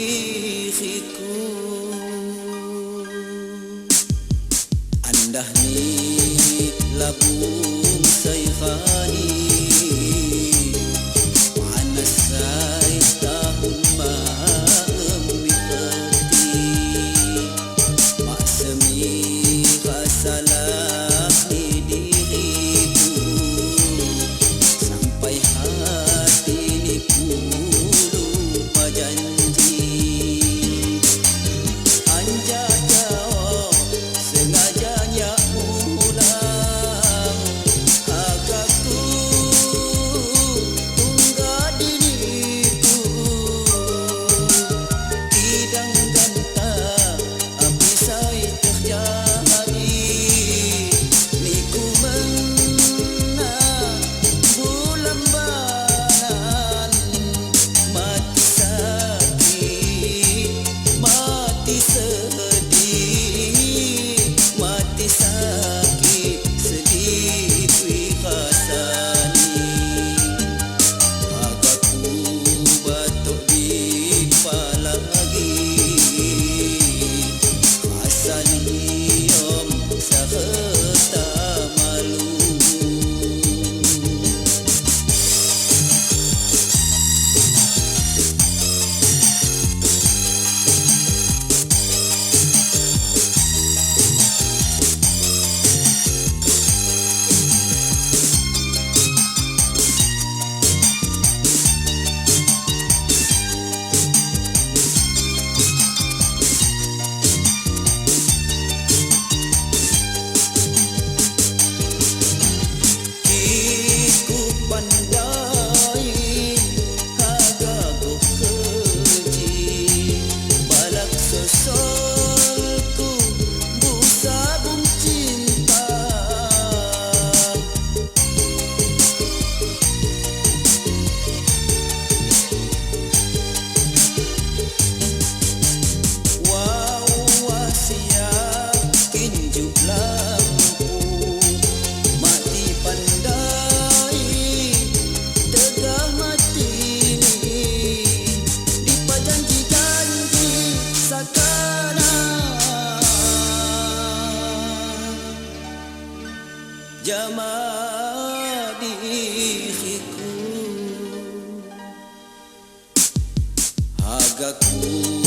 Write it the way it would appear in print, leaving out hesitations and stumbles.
Jamadihiku andahni labung saykhani panasai tahun ma'amipati maksemi kasalah di diriku sampai hati niku lupa janji anja jauh sengajanya ulang agakku tunggak diriku idang ganta api saya terjadi niku mena bulan banan mati sakit mati sedih mati sakit sedih wikasani agakku batuk di kepala lagi asani om saherta malu Kiku pandai hagaguh keji balak sosolku busabung cinta wawa siap kinjuk lampu mati pandai tegah mati ni dipajanji-janji sakana Jamadihiku agakku